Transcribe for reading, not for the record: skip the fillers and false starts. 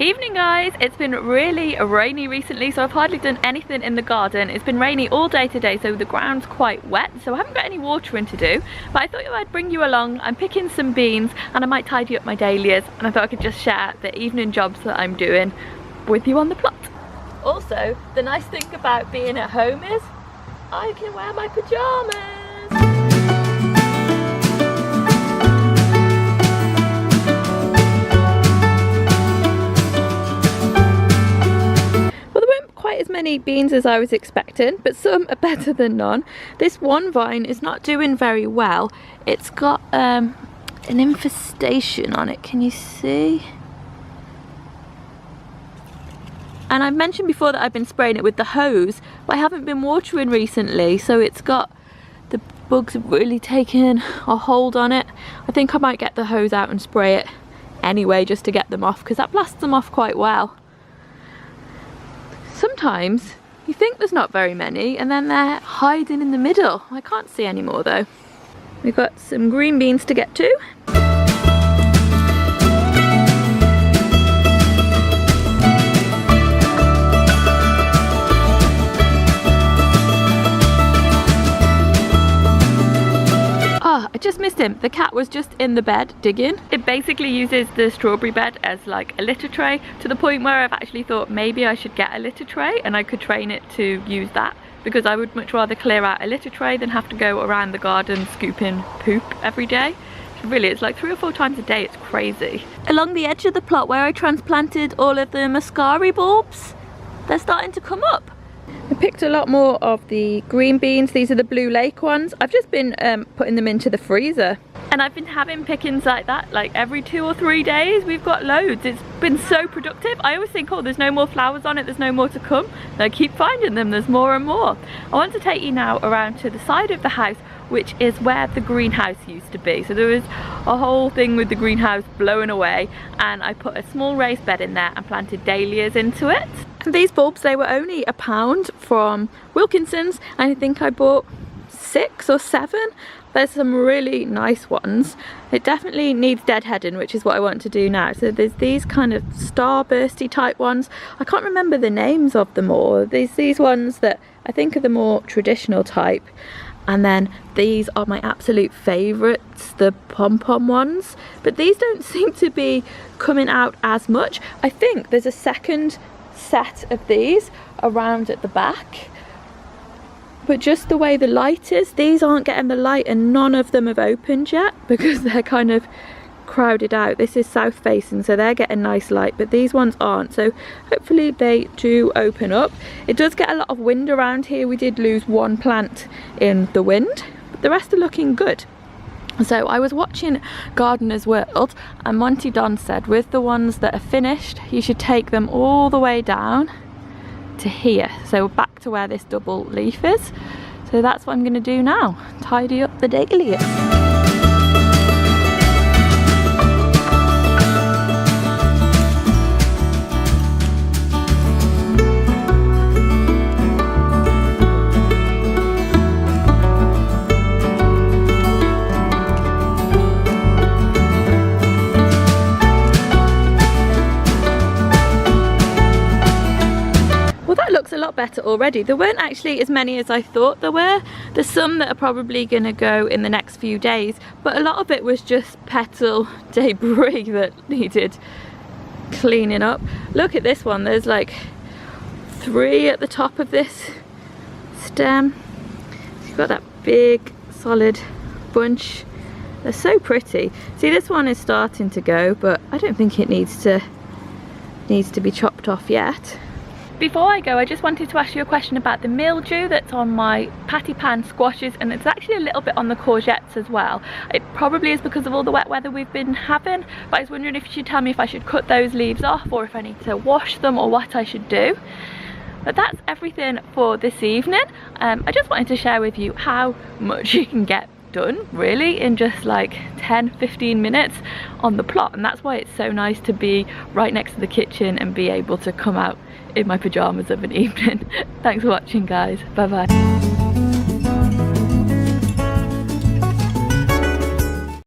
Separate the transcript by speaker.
Speaker 1: Evening guys, it's been really rainy recently, so I've hardly done anything in the garden. It's been rainy all day today, so the ground's quite wet, so I haven't got any watering to do, but I thought I'd bring you along. I'm picking some beans and I might tidy up my dahlias, and I thought I could just share the evening jobs that I'm doing with you on the plot. Also, the nice thing about being at home is I can wear my pyjamas. As many beans as I was expecting, but some are better than none. This one vine is not doing very well. It's got an infestation on it, can you see? And I've mentioned before that I've been spraying it with the hose, but I haven't been watering recently, so it's got, the bugs have really taken a hold on it. I think I might get the hose out and spray it anyway just to get them off, because that blasts them off quite well. Sometimes you think there's not very many and then they're hiding in the middle. I can't see any more though. We've got some green beans to get to. I just missed him. The cat was just in the bed digging. It basically uses the strawberry bed as like a litter tray, to the point where I've actually thought maybe I should get a litter tray and I could train it to use that, because I would much rather clear out a litter tray than have to go around the garden scooping poop every day. Really, it's like 3 or 4 times a day. It's crazy. Along the edge of the plot where I transplanted all of the muscari bulbs, they're starting to come up. I picked a lot more of the green beans. These are the Blue Lake ones. I've just been putting them into the freezer. And I've been having pickings like that like every 2 or 3 days. We've got loads. It's been so productive. I always think, oh, there's no more flowers on it, there's no more to come. And I keep finding them, there's more and more. I want to take you now around to the side of the house, which is where the greenhouse used to be. So there was a whole thing with the greenhouse blowing away, and I put a small raised bed in there and planted dahlias into it. And these bulbs, they were only £1 from Wilkinson's, and I think I bought 6 or 7. There's some really nice ones. It definitely needs deadheading, which is what I want to do now. So there's these kind of starbursty type ones. I can't remember the names of them all. There's these ones that I think are the more traditional type. And then these are my absolute favourites, the pom-pom ones. But these don't seem to be coming out as much. I think there's a second set of these around at the back. But just the way the light is, these aren't getting the light, and none of them have opened yet because they're kind of crowded out. This is south facing, so they're getting nice light, but these ones aren't, so hopefully they do open up. It does get a lot of wind around here. We did lose 1 plant in the wind, but the rest are looking good. So I was watching Gardener's World, and Monty Don said with the ones that are finished, you should take them all the way down to here, so back to where this double leaf is. So that's what I'm going to do now, tidy up the dahlias. A lot better already. There weren't actually as many as I thought there were. There's some that are probably going to go in the next few days, but a lot of it was just petal debris that needed cleaning up. Look at this one, there's like 3 at the top of this stem. You've got that big solid bunch. They're so pretty. See, this one is starting to go, but I don't think it needs to be chopped off yet. Before I go, I just wanted to ask you a question about the mildew that's on my patty pan squashes, and it's actually a little bit on the courgettes as well. It probably is because of all the wet weather we've been having, but I was wondering if you should tell me if I should cut those leaves off or if I need to wash them or what I should do. But that's everything for this evening. I just wanted to share with you how much you can get done really in just like 10-15 minutes on the plot, and that's why it's so nice to be right next to the kitchen and be able to come out in my pajamas of an evening. Thanks for watching guys, bye bye.